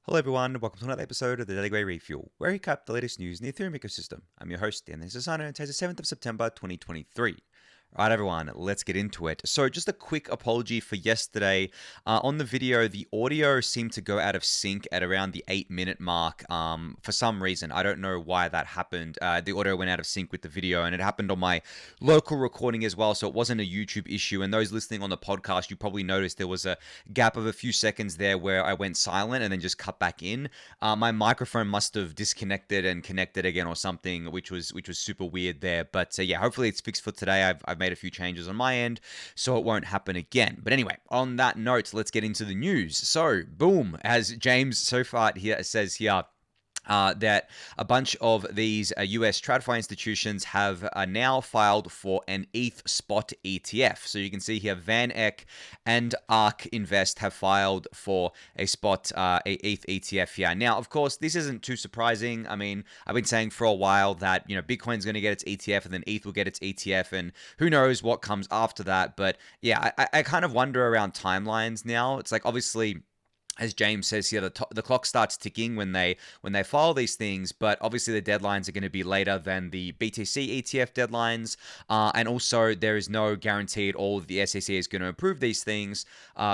Hello everyone, welcome to another episode of the Daily Gwei Refuel, where we recap the latest news in the Ethereum ecosystem. I'm your host, Anthony Sassano, and today's the 7th of September 2023. Alright everyone, let's get into it. So just a quick apology for yesterday. On the video, the audio seemed to go out of sync at around the 8-minute mark for some reason. I don't know why that happened. The audio went out of sync with the video, and it happened on my local recording as well, so it wasn't a YouTube issue. And those listening on the podcast, you probably noticed there was a gap of a few seconds there where I went silent and then just cut back in. My microphone must have disconnected and connected again or something, which was super weird there. But yeah, hopefully it's fixed for today. I've made a few changes on my end, so it won't happen again. But anyway, on that note, let's get into the news. So, boom, as James so far here says here, that a bunch of these US TradFi institutions have now filed for an ETH spot ETF. So you can see here Van Eck and ARK Invest have filed for a spot a ETH ETF here. Now, of course, this isn't too surprising. I mean, I've been saying for a while that, Bitcoin's going to get its ETF and then ETH will get its ETF, and who knows what comes after that. But yeah, I kind of wonder around timelines now. It's like, obviously, as James says here, the clock starts ticking when they file these things, but obviously the deadlines are going to be later than the BTC ETF deadlines, and also there is no guarantee at all that the SEC is going to approve these things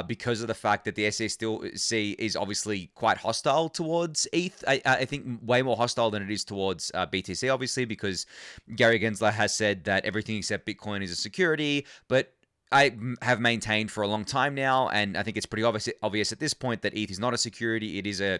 because of the fact that the SEC is obviously quite hostile towards ETH. I think way more hostile than it is towards BTC, obviously, because Gary Gensler has said that everything except Bitcoin is a security, but I have maintained for a long time now, and I think it's pretty obvious at this point that ETH is not a security. It is a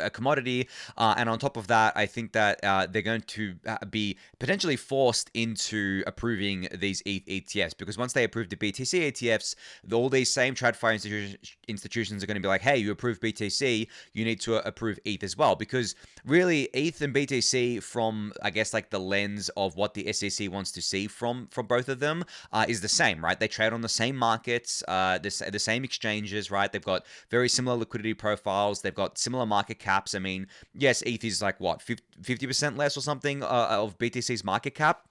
commodity, and on top of that, I think that they're going to be potentially forced into approving these ETH ETFs, because once they approve the BTC ETFs, all these same TradFi institutions are going to be like, hey, you approve BTC, you need to approve ETH as well, because really ETH and BTC, from I guess like the lens of what the SEC wants to see from both of them, is the same, right? They trade on the same markets, the same exchanges, right? They've got very similar liquidity profiles, they've got similar market caps. I mean, yes, ETH is like what, 50% less or something of BTC's market cap,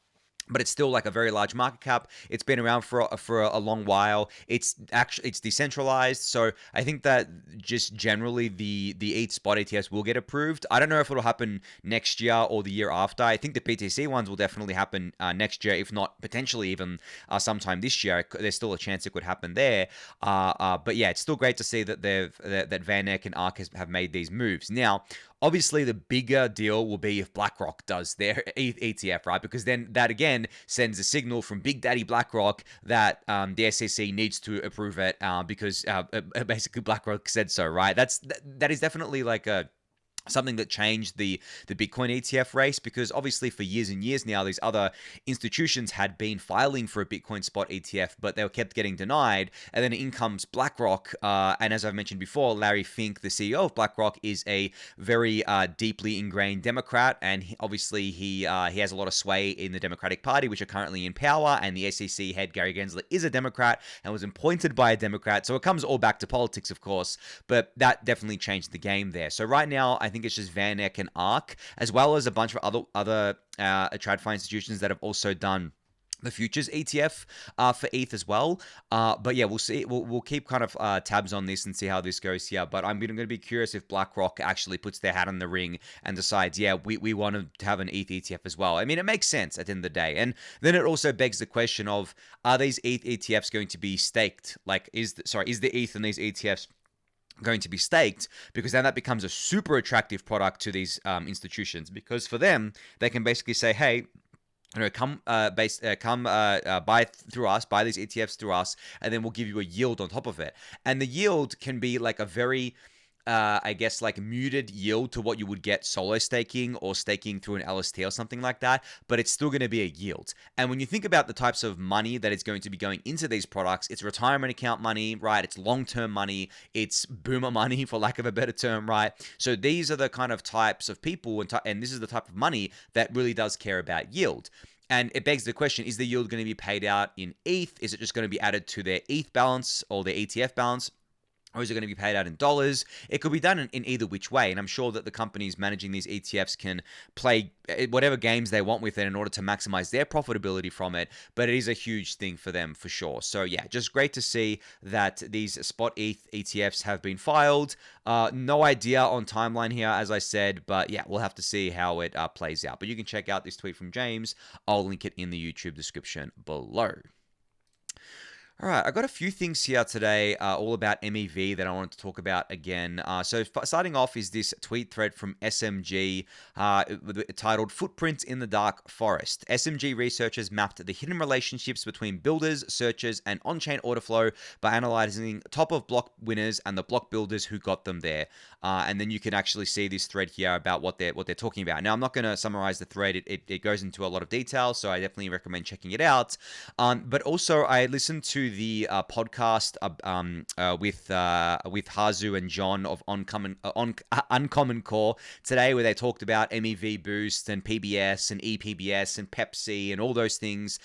but it's still like a very large market cap. It's been around for a long while. It's decentralized, so I think that just generally the ETH spot ETFs will get approved. I don't know if it'll happen next year or the year after. I think the BTC ones will definitely happen next year, if not potentially even sometime this year. There's still a chance it could happen there. But yeah, it's still great to see that that Van Eck and ARK have made these moves. Now, obviously, the bigger deal will be if BlackRock does their ETF, right? Because then that again sends a signal from Big Daddy BlackRock that the SEC needs to approve it because basically BlackRock said so, right? That is definitely like something that changed the Bitcoin ETF race, because obviously for years and years now, these other institutions had been filing for a Bitcoin spot ETF, but they were kept getting denied. And then in comes BlackRock, and as I've mentioned before, Larry Fink, the CEO of BlackRock, is a very deeply ingrained Democrat, and obviously he has a lot of sway in the Democratic Party, which are currently in power. And the SEC head Gary Gensler is a Democrat and was appointed by a Democrat, so it comes all back to politics, of course. But that definitely changed the game there. So right now, I think it's just Van Eck and ARK, as well as a bunch of other TradFi institutions that have also done the futures ETF for ETH as well. But yeah, we'll see. We'll keep kind of tabs on this and see how this goes here. But I'm going to be curious if BlackRock actually puts their hat in the ring and decides, yeah, we want to have an ETH ETF as well. I mean, it makes sense at the end of the day. And then it also begs the question of, are these ETH ETFs going to be staked? Like, is the ETH in these ETFs going to be staked? Because then that becomes a super attractive product to these institutions, because for them, they can basically say, hey, come buy through us, buy these ETFs through us, and then we'll give you a yield on top of it. And the yield can be like a very I guess like muted yield to what you would get solo staking or staking through an LST or something like that, but it's still going to be a yield. And when you think about the types of money that is going to be going into these products, it's retirement account money, right? It's long-term money, it's boomer money, for lack of a better term, right? So these are the kind of types of people, and this is the type of money that really does care about yield. And it begs the question, is the yield going to be paid out in ETH? Is it just going to be added to their ETH balance or their ETF balance? or is it going to be paid out in dollars? It could be done in either which way. And I'm sure that the companies managing these ETFs can play whatever games they want with it in order to maximize their profitability from it. But it is a huge thing for them for sure. So yeah, just great to see that these spot ETH ETFs have been filed. No idea on timeline here, as I said, but yeah, we'll have to see how it plays out. But you can check out this tweet from James. I'll link it in the YouTube description below. All right, I got a few things here today, all about MEV that I wanted to talk about again. So starting off is this tweet thread from SMG titled "Footprints in the Dark Forest." SMG researchers mapped the hidden relationships between builders, searchers, and on-chain order flow by analyzing top-of-block winners and the block builders who got them there. And then you can actually see this thread here about what they're talking about. Now, I'm not going to summarize the thread; it goes into a lot of detail, so I definitely recommend checking it out. But also, I listened to the podcast with Hazu and John of Uncommon Core today, where they talked about MEV Boost and PBS and ePBS and Pepsi and all those things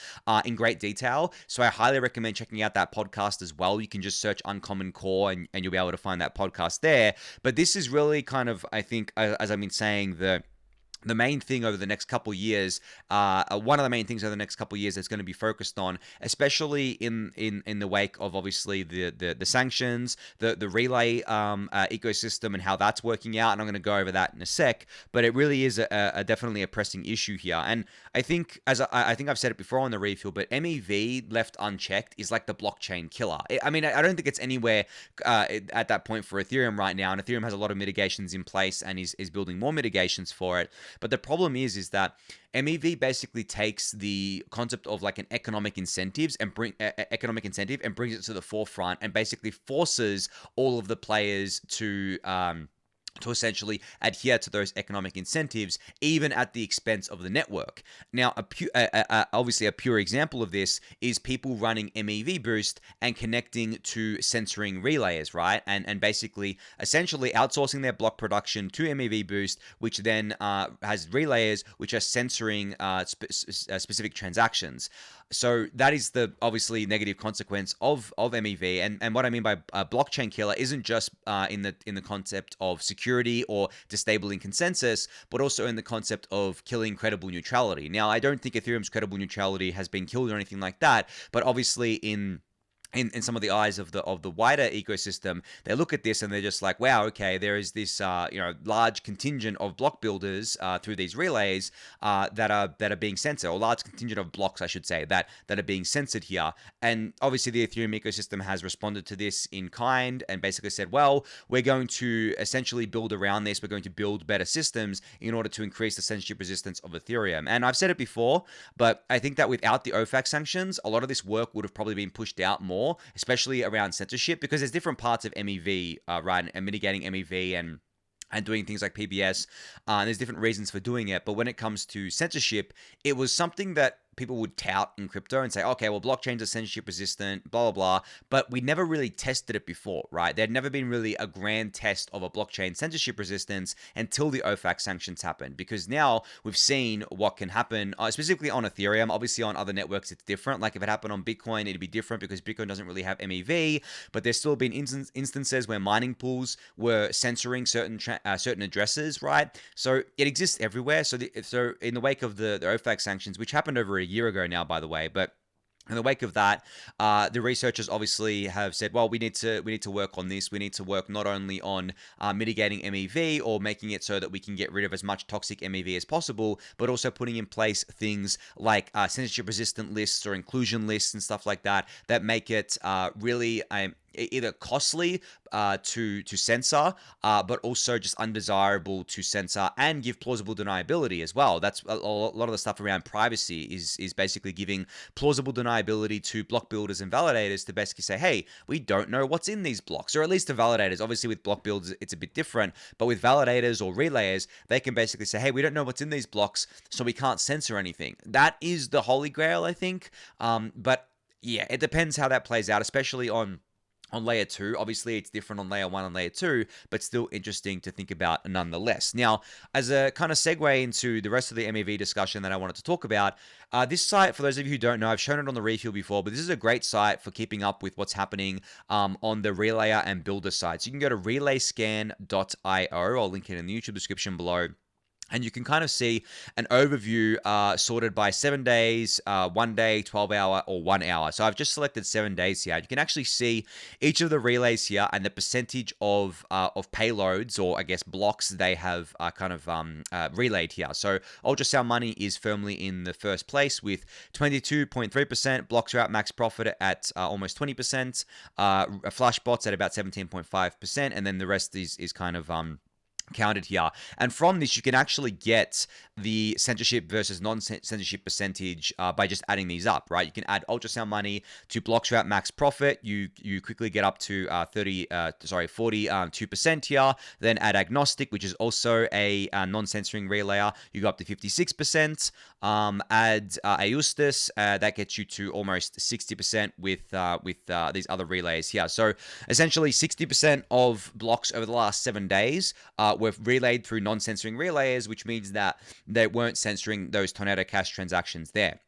in great detail. So I highly recommend checking out that podcast as well. You can just search Uncommon Core and you'll be able to find that podcast there. But this is really kind of, I think, as I've been saying, the main thing over the next couple of years, one of the main things over the next couple of years that's going to be focused on, especially in the wake of obviously the sanctions, the relay ecosystem and how that's working out, and I'm going to go over that in a sec. But it really is a definitely a pressing issue here, and I think I think I've said it before on the refuel, but MEV left unchecked is like the blockchain killer. I mean, I don't think it's anywhere at that point for Ethereum right now, and Ethereum has a lot of mitigations in place and is building more mitigations for it. But the problem is that MEV basically takes the concept of like an economic incentive and brings it to the forefront and basically forces all of the players to essentially adhere to those economic incentives, even at the expense of the network. Now, obviously, a pure example of this is people running MEV Boost and connecting to censoring relays, right? And basically, essentially outsourcing their block production to MEV Boost, which then has relayers which are censoring specific transactions. So that is the obviously negative consequence of MEV, and what I mean by blockchain killer isn't just in the concept of security or disabling consensus, but also in the concept of killing credible neutrality. Now, I don't think Ethereum's credible neutrality has been killed or anything like that, but obviously in some of the eyes of the wider ecosystem, they look at this and they're just like, wow, okay, there is this large contingent of block builders through these relays that are being censored, or large contingent of blocks, I should say, that are being censored here. And obviously the Ethereum ecosystem has responded to this in kind and basically said, well, we're going to essentially build around this. We're going to build better systems in order to increase the censorship resistance of Ethereum. And I've said it before, but I think that without the OFAC sanctions, a lot of this work would have probably been pushed out more, especially around censorship, because there's different parts of MEV, right, and mitigating MEV and doing things like PBS. There's different reasons for doing it, but when it comes to censorship, it was something that people would tout in crypto and say, okay, well, blockchains are censorship resistant, blah, blah, blah. But we never really tested it before, right? There'd never been really a grand test of a blockchain censorship resistance until the OFAC sanctions happened. Because now we've seen what can happen, specifically on Ethereum. Obviously, on other networks, it's different. Like if it happened on Bitcoin, it'd be different because Bitcoin doesn't really have MEV. But there's still been instances where mining pools were censoring certain addresses, right? So it exists everywhere. So in the wake of the OFAC sanctions, which happened over a year ago now, by the way, but in the wake of that, the researchers obviously have said, well, we need to work on this. We need to work not only on mitigating MEV or making it so that we can get rid of as much toxic MEV as possible, but also putting in place things like censorship-resistant lists or inclusion lists and stuff like that that make it really either costly to censor, but also just undesirable to censor and give plausible deniability as well. That's a lot of the stuff around privacy is basically giving plausible deniability to block builders and validators to basically say, hey, we don't know what's in these blocks, or at least to validators. Obviously with block builders, it's a bit different, but with validators or relayers, they can basically say, hey, we don't know what's in these blocks, so we can't censor anything. That is the holy grail, I think. But yeah, it depends how that plays out, especially on on layer 2. Obviously, it's different on layer 1 and layer 2, but still interesting to think about nonetheless. Now, as a kind of segue into the rest of the MEV discussion that I wanted to talk about, this site, for those of you who don't know, I've shown it on the Refuel before, but this is a great site for keeping up with what's happening on the relayer and builder side. So you can go to relayscan.io. I'll link it in the YouTube description below. And you can kind of see an overview sorted by 7 days, 1 day, 12 hour, or 1 hour. So I've just selected 7 days here. You can actually see each of the relays here and the percentage of payloads, or I guess blocks, they have relayed here. So ultrasound money is firmly in the first place with 22.3%. Blocks are at max profit at almost 20%. Flash bots at about 17.5%, and then the rest is kind of counted here. And from this, you can actually get the censorship versus non-censorship percentage by just adding these up, right? You can add ultrasound money to blocks are at max profit. You quickly get up to 42% here. Then add agnostic, which is also a non-censoring relayer. You go up to 56%. Add Aeustis, that gets you to almost 60% with these other relays here. So essentially 60% of blocks over the last 7 days were relayed through non-censoring relayers, which means that they weren't censoring those Tornado Cash transactions there.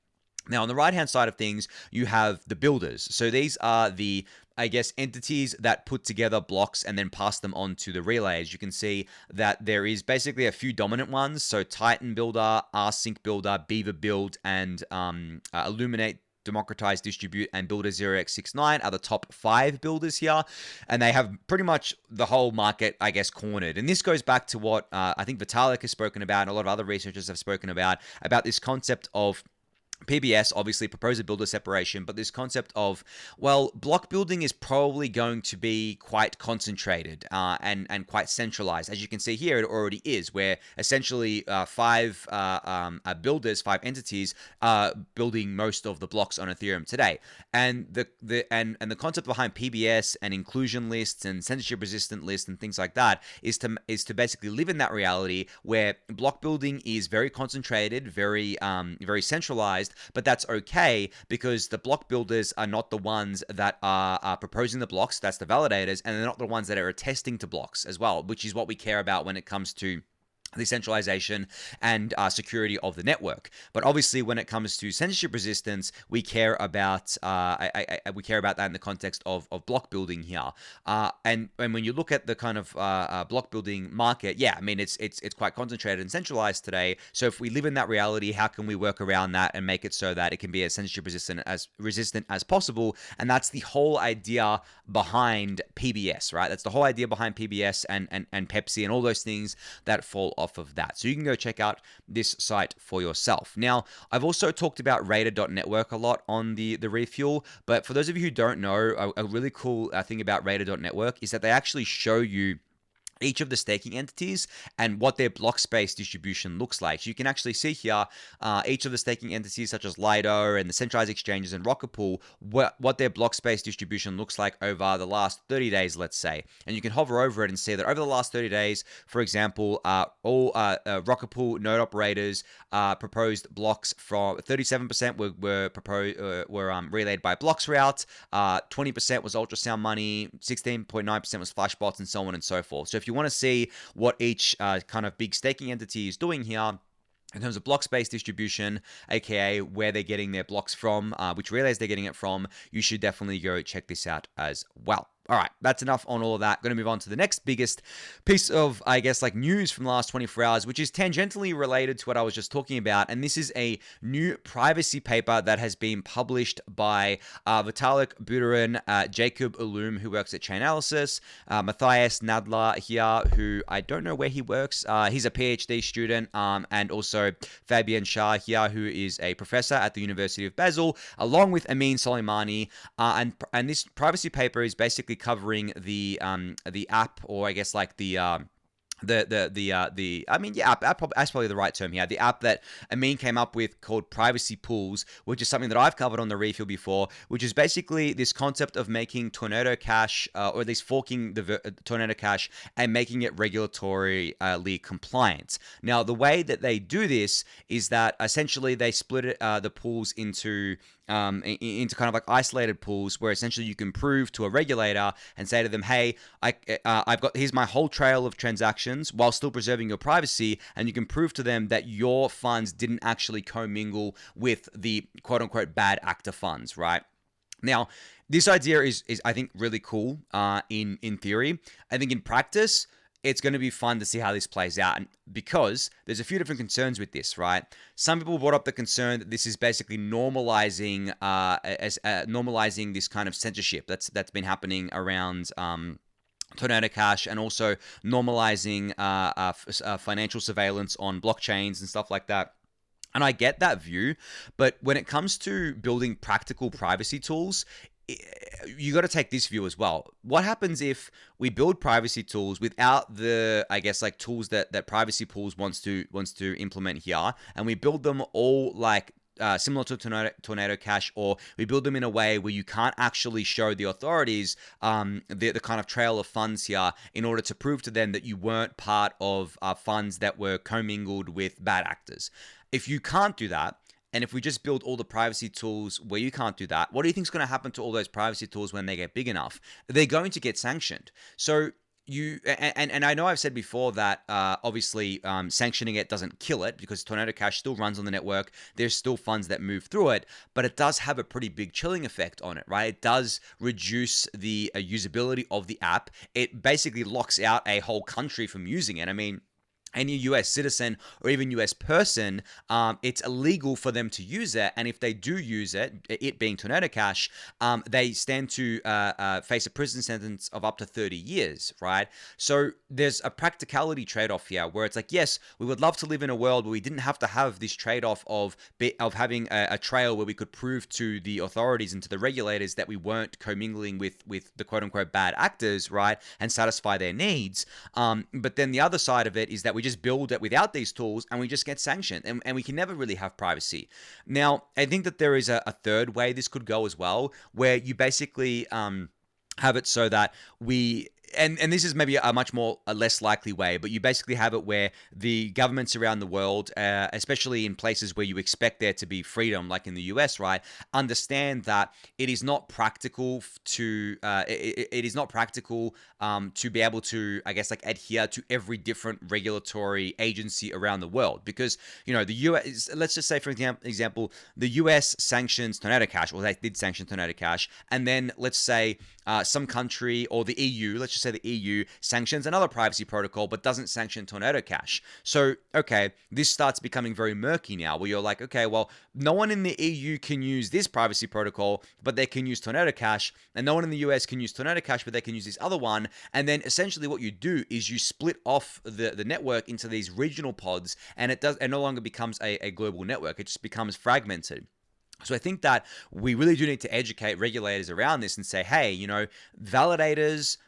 Now, on the right-hand side of things, you have the builders. So these are the, I guess, entities that put together blocks and then pass them on to the relays. You can see that there is basically a few dominant ones. So Titan Builder, Rsync Builder, Beaver Build, and Illuminate, Democratize, Distribute, and Builder 0x69 are the top 5 builders here, and they have pretty much the whole market, I guess, cornered. And this goes back to what I think Vitalik has spoken about, and a lot of other researchers have spoken about this concept of PBS, obviously proposer builder separation, but this concept of, well, block building is probably going to be quite concentrated and quite centralized. As you can see here, it already is, where essentially 5 builders, 5 entities are building most of the blocks on Ethereum today. And the concept behind PBS and inclusion lists and censorship resistant lists and things like that is to basically live in that reality where block building is very concentrated, very centralized. But that's okay because the block builders are not the ones that are proposing the blocks. That's the validators, and they're not the ones that are attesting to blocks as well, which is what we care about when it comes to the centralization and security of the network. But obviously, when it comes to censorship resistance, we care about we care about that in the context of block building here. And when you look at the kind of block building market, yeah, I mean it's quite concentrated and centralized today. So if we live in that reality, how can we work around that and make it so that it can be as censorship resistant as possible? And that's the whole idea behind PBS, right? That's the whole idea behind PBS and Pepsi and all those things that fall off of that. So you can go check out this site for yourself. Now, I've also talked about Raider.network a lot on the Refuel, but for those of you who don't know, a really cool thing about Raider.network is that they actually show you each of the staking entities and what their block space distribution looks like. So you can actually see here each of the staking entities such as Lido and the centralized exchanges and Rocket Pool, what their block space distribution looks like over the last 30 days, let's say. And you can hover over it and see that over the last 30 days, for example, all Rocket Pool node operators proposed blocks from 37% were relayed by blocks route, 20% was ultrasound money, 16.9% was flashbots, and so on and so forth. So if you want to see what each kind of big staking entity is doing here in terms of block space distribution, aka where they're getting their blocks from, which relays they're getting it from, you should definitely go check this out as well. All right, that's enough on all of that. Going to move on to the next biggest piece of, I guess, like news from the last 24 hours, which is tangentially related to what I was just talking about. And this is a new privacy paper that has been published by Vitalik Buterin, Jacob Ulum, who works at Chainalysis, Matthias Nadler here, who I don't know where he works. He's a PhD student, and also Fabian Shah here, who is a professor at the University of Basel, along with Amin Soleimani. And this privacy paper is basically covering the app, or I guess like app, that's probably the right term here. The app that Amin came up with called Privacy Pools, which is something that I've covered on the Refuel before, which is basically this concept of making Tornado Cash, or at least forking the Tornado Cash and making it regulatorily compliant. Now, the way that they do this is that essentially they split the pools into into kind of like isolated pools where essentially you can prove to a regulator and say to them, hey, here's my whole trail of transactions while still preserving your privacy, and you can prove to them that your funds didn't actually commingle with the quote unquote bad actor funds, right? Now, this idea is I think really cool in theory. I think in practice, it's going to be fun to see how this plays out, because there's a few different concerns with this, right? Some people brought up the concern that this is basically normalizing normalizing this kind of censorship that's been happening around Tornado Cash, and also normalizing financial surveillance on blockchains and stuff like that. And I get that view, but when it comes to building practical privacy tools, you got to take this view as well. What happens if we build privacy tools without the, I guess, like tools that privacy pools wants to implement here, and we build them all like similar to Tornado Cash, or we build them in a way where you can't actually show the authorities the kind of trail of funds here in order to prove to them that you weren't part of funds that were commingled with bad actors. If you can't do that, and if we just build all the privacy tools where you can't do that, what do you think is going to happen to all those privacy tools when they get big enough? They're going to get sanctioned. So and I know I've said before that obviously sanctioning it doesn't kill it, because Tornado Cash still runs on the network. There's still funds that move through it, but it does have a pretty big chilling effect on it, right? It does reduce the usability of the app. It basically locks out a whole country from using it. I mean, any US citizen or even US person, it's illegal for them to use it. And if they do use it, it being Tornado Cash, they stand to face a prison sentence of up to 30 years, right? So there's a practicality trade-off here where it's like, yes, we would love to live in a world where we didn't have to have this trade-off of having a trail where we could prove to the authorities and to the regulators that we weren't commingling with the quote-unquote bad actors, right? And satisfy their needs. But then the other side of it is that we just build it without these tools and we just get sanctioned, and we can never really have privacy. Now, I think that there is a third way this could go as well, where you basically have it so that we... And this is maybe a much more a less likely way, but you basically have it where the governments around the world, especially in places where you expect there to be freedom, like in the US, right, understand that it is not practical to it is not practical to be able to, I guess, like adhere to every different regulatory agency around the world, because the US, let's just say for example, the US sanctions Tornado Cash, or they did sanction Tornado Cash, and then let's say some country or the EU, let's just say the EU sanctions another privacy protocol but doesn't sanction Tornado Cash. So, okay, this starts becoming very murky now, where you're like, okay, well, no one in the EU can use this privacy protocol, but they can use Tornado Cash, and no one in the US can use Tornado Cash, but they can use this other one. And then essentially what you do is you split off the network into these regional pods, and it no longer becomes a global network. It just becomes fragmented. So I think that we really do need to educate regulators around this and say, hey, validators,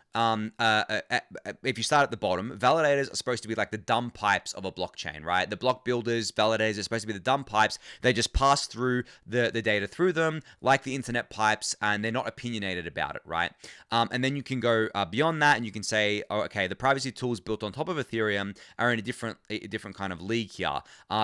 if you start at the bottom, validators are supposed to be like the dumb pipes of a blockchain, right? The block builders, validators are supposed to be the dumb pipes. They just pass through the data through them like the internet pipes, and they're not opinionated about it, right? And then you can go beyond that, and you can say, oh, okay, the privacy tools built on top of Ethereum are in a different kind of league here,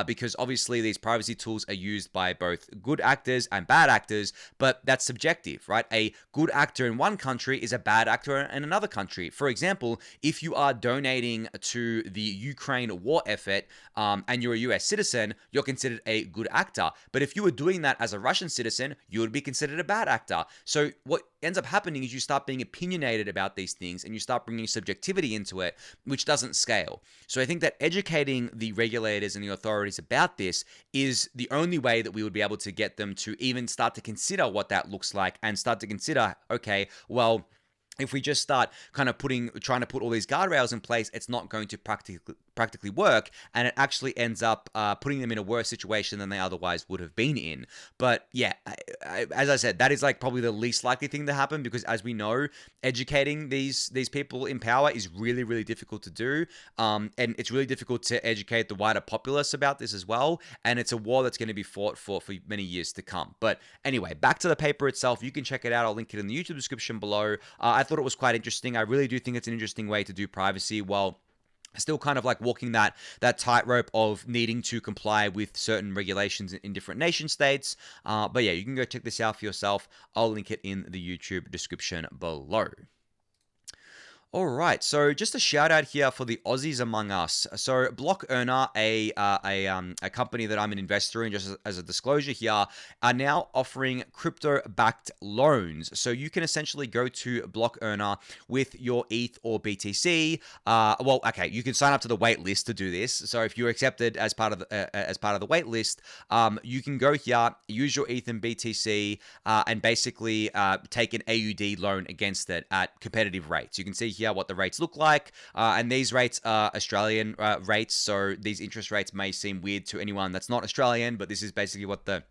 because obviously these privacy tools are used by both good actors and bad actors, but that's subjective, right? A good actor in one country is a bad actor in another country. For example, if you are donating to the Ukraine war effort and you're a US citizen, you're considered a good actor. But if you were doing that as a Russian citizen, you would be considered a bad actor. So what ends up happening is you start being opinionated about these things, and you start bringing subjectivity into it, which doesn't scale. So I think that educating the regulators and the authorities about this is the only way that we would be able to get them to even start to consider what that looks like, and start to consider, okay, well, if we just start kind of trying to put all these guardrails in place, it's not going to practically work, and it actually ends up putting them in a worse situation than they otherwise would have been in. But yeah, as I said, that is like probably the least likely thing to happen, because as we know, educating these people in power is really, really difficult to do, and it's really difficult to educate the wider populace about this as well, and it's a war that's going to be fought for many years to come. But anyway, back to the paper itself. You can check it out. I'll link it in the YouTube description below. I thought it was quite interesting. I really do think it's an interesting way to do privacy. Well, still kind of like walking that tightrope of needing to comply with certain regulations in different nation states. But yeah, you can go check this out for yourself. I'll link it in the YouTube description below. All right, so just a shout out here for the Aussies among us. So Block Earner, a company that I'm an investor in, just as a disclosure here, are now offering crypto-backed loans. So you can essentially go to Block Earner with your ETH or BTC. Well, okay, you can sign up to the wait list to do this. So if you're accepted as part of the wait list, you can go here, use your ETH and BTC, and basically take an AUD loan against it at competitive rates. You can see here what the rates look like, and these rates are Australian rates, so these interest rates may seem weird to anyone that's not Australian, but this is basically what the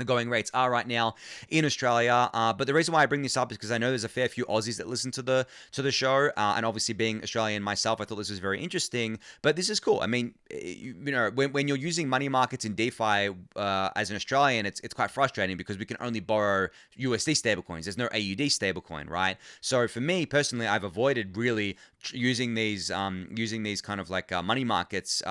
going rates are right now in Australia. But the reason why I bring this up is because I know there's a fair few Aussies that listen to the show, and obviously being Australian myself, I thought this was very interesting. But this is cool. I mean, you know, when you're using money markets in DeFi as an Australian, it's quite frustrating because we can only borrow USD stablecoins. There's no AUD stablecoin, right? So for me personally, I've avoided really using these kind of like money markets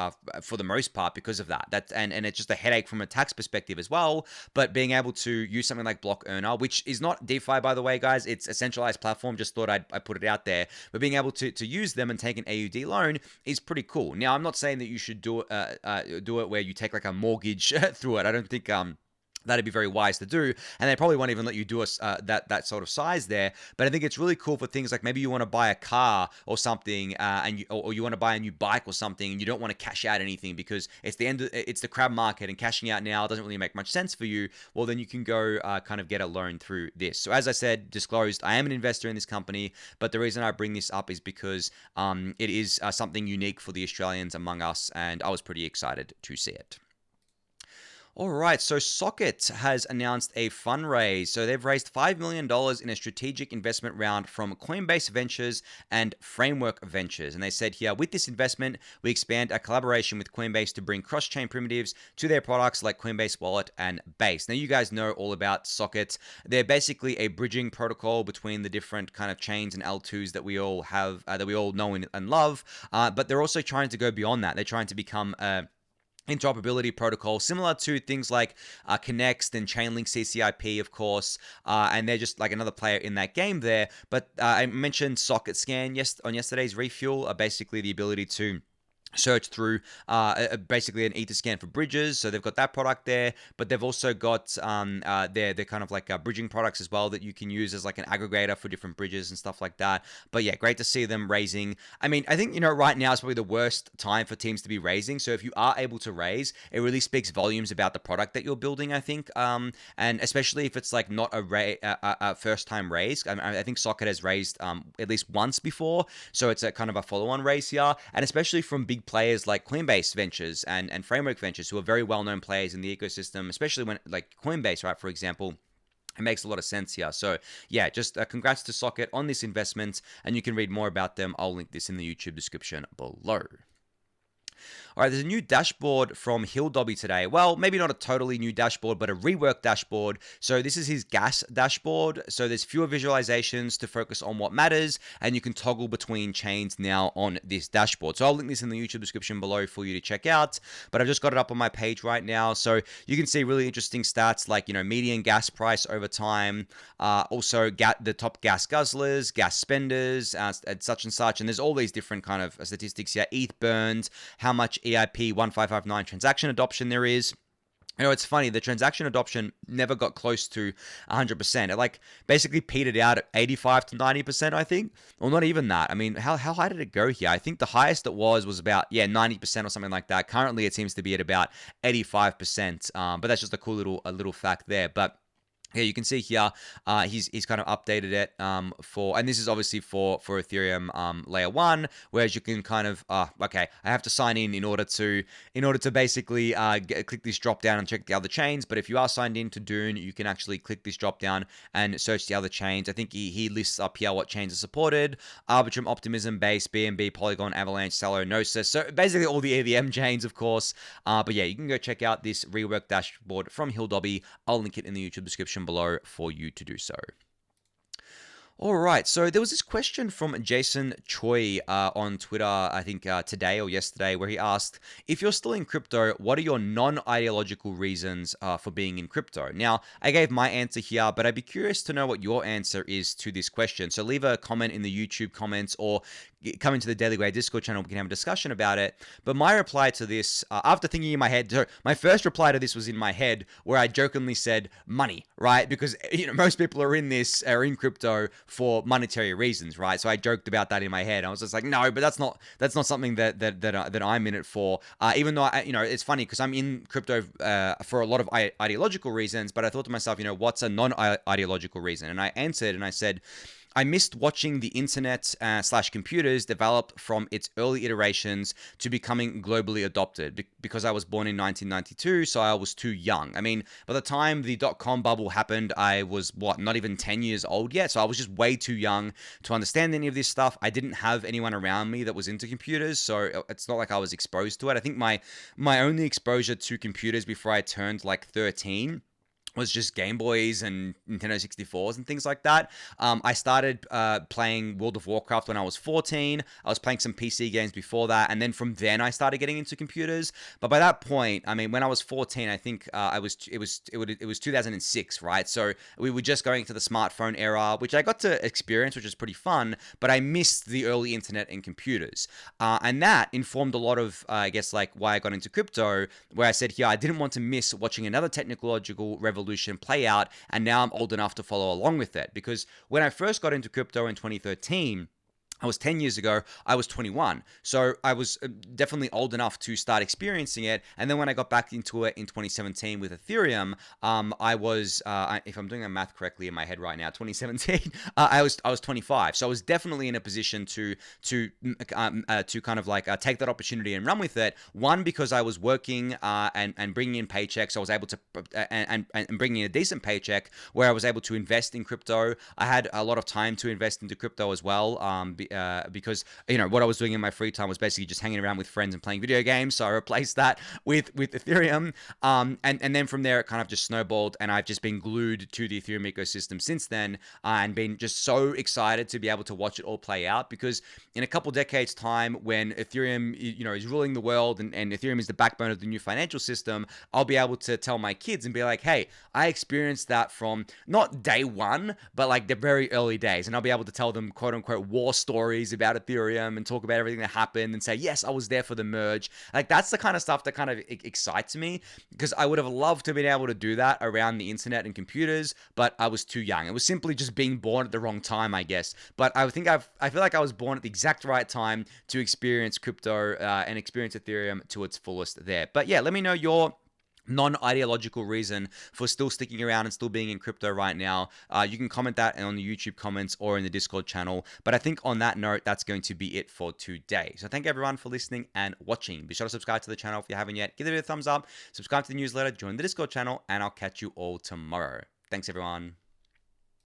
for the most part because of that. And it's just a headache from a tax perspective as well. But being able to use something like Block Earner, which is not DeFi, by the way, guys, it's a centralized platform. Just thought I'd put it out there. But being able to use them and take an AUD loan is pretty cool. Now, I'm not saying that you should do it where you take like a mortgage through it. I don't think that'd be very wise to do, and they probably won't even let you do that sort of size there. But I think it's really cool for things like maybe you want to buy a car or something, or you want to buy a new bike or something, and you don't want to cash out anything because it's the crab market, and cashing out now doesn't really make much sense for you. Well, then you can go kind of get a loan through this. So as I said, disclosed, I am an investor in this company, but the reason I bring this up is because it is something unique for the Australians among us, and I was pretty excited to see it. All right, so Socket has announced a fundraise. So they've raised $5 million in a strategic investment round from Coinbase Ventures and Framework Ventures. And they said here, with this investment, we expand our collaboration with Coinbase to bring cross-chain primitives to their products like Coinbase Wallet and Base. Now, you guys know all about Socket. They're basically a bridging protocol between the different kind of chains and L2s that we all have, that we all know and love. But they're also trying to go beyond that. They're trying to become a interoperability protocol, similar to things like Connext and Chainlink CCIP, of course, and they're just like another player in that game there. But I mentioned Socket Scan on yesterday's Refuel, basically the ability to search through basically an Etherscan for bridges. So they've got that product there, but they've also got their kind of like bridging products as well that you can use as like an aggregator for different bridges and stuff like that. But yeah, great to see them raising. I mean, I think, right now is probably the worst time for teams to be raising. So if you are able to raise, it really speaks volumes about the product that you're building, I think. And especially if it's like not a first time raise. I think Socket has raised at least once before. So it's a kind of a follow-on raise here. And especially from big players like Coinbase Ventures and Framework Ventures, who are very well-known players in the ecosystem, especially when like Coinbase, right, for example. It makes a lot of sense here. So yeah, just congrats to Socket on this investment, and you can read more about them. I'll link this in the YouTube description below. All right, there's a new dashboard from Hill Dobby today. Well, maybe not a totally new dashboard, but a reworked dashboard. So this is his gas dashboard. So there's fewer visualizations to focus on what matters, and you can toggle between chains now on this dashboard. So I'll link this in the YouTube description below for you to check out, but I've just got it up on my page right now. So you can see really interesting stats like, median gas price over time, also the top gas guzzlers, gas spenders, and such, and there's all these different kind of statistics here. ETH burned, how much EIP 1559 transaction adoption there is. It's funny, the transaction adoption never got close to 100%. It like basically petered out at 85 to 90%, I think. Or not even that. I mean, how high did it go here? I think the highest it was about, 90% or something like that. Currently, it seems to be at about 85%. But that's just a cool little fact there. But yeah, you can see here, he's kind of updated it and this is obviously for Ethereum layer 1, whereas you can kind of, okay, I have to sign in order to basically click this drop down and check the other chains. But if you are signed in to Dune, you can actually click this drop down and search the other chains. I think he lists up here what chains are supported: Arbitrum, Optimism, Base, BNB, Polygon, Avalanche, Celo, Gnosis. So basically all the EVM chains, of course. But yeah, you can go check out this reworked dashboard from Hill Dobby. I'll link it in the YouTube description below for you to do so. All right, so there was this question from Jason Choi on Twitter, I think today or yesterday, where he asked, if you're still in crypto, what are your non-ideological reasons for being in crypto? Now, I gave my answer here, but I'd be curious to know what your answer is to this question. So leave a comment in the YouTube comments or come into the Daily Gwei Discord channel. We can have a discussion about it. But my reply to this, after thinking in my head, so my first reply to this was in my head, where I jokingly said money, right? Because most people are in crypto for monetary reasons, right? So I joked about that in my head. I was just like, no, but that's not something that I'm in it for. Even though it's funny because I'm in crypto for a lot of ideological reasons, but I thought to myself, what's a non-ideological reason? And I answered and I said, I missed watching the internet slash computers develop from its early iterations to becoming globally adopted because I was born in 1992, so I was too young. I mean, by the time the dot-com bubble happened, I was, not even 10 years old yet, so I was just way too young to understand any of this stuff. I didn't have anyone around me that was into computers, so it's not like I was exposed to it. I think my only exposure to computers before I turned like 13 was just Game Boys and Nintendo 64s and things like that. I started playing World of Warcraft when I was 14. I was playing some PC games before that, and then from then I started getting into computers. But by that point, I mean, when I was 14, I think it was 2006, right? So we were just going to the smartphone era, which I got to experience, which was pretty fun. But I missed the early internet and computers, and that informed a lot of, I guess, like why I got into crypto. Where I said, yeah, I didn't want to miss watching another technological revolution play out, and now I'm old enough to follow along with it. Because when I first got into crypto in 2013, I was 10 years ago, I was 21. So I was definitely old enough to start experiencing it. And then when I got back into it in 2017 with Ethereum, I was, if I'm doing the math correctly in my head right now, 2017, I was 25. So I was definitely in a position to kind of like take that opportunity and run with it. One, because I was working and bringing in paychecks. So I was able to, and bringing in a decent paycheck where I was able to invest in crypto. I had a lot of time to invest into crypto as well. Because what I was doing in my free time was basically just hanging around with friends and playing video games. So I replaced that with Ethereum, and then from there it kind of just snowballed, and I've just been glued to the Ethereum ecosystem since then, and been just so excited to be able to watch it all play out. Because in a couple decades time, when Ethereum is ruling the world, and Ethereum is the backbone of the new financial system, I'll be able to tell my kids and be like, hey, I experienced that from not day one, but like the very early days, and I'll be able to tell them quote unquote war stories about Ethereum and talk about everything that happened and say, yes, I was there for the merge. Like, that's the kind of stuff that kind of excites me, because I would have loved to have been able to do that around the internet and computers, but I was too young. It was simply just being born at the wrong time, I guess. But I think I feel like I was born at the exact right time to experience crypto and experience Ethereum to its fullest there. But yeah, let me know your non-ideological reason for still sticking around and still being in crypto right now. You can comment that on the YouTube comments or in the Discord channel. But I think on that note, that's going to be it for today. So thank everyone for listening and watching. Be sure to subscribe to the channel if you haven't yet. Give it a thumbs up, subscribe to the newsletter, join the Discord channel, and I'll catch you all tomorrow. Thanks everyone.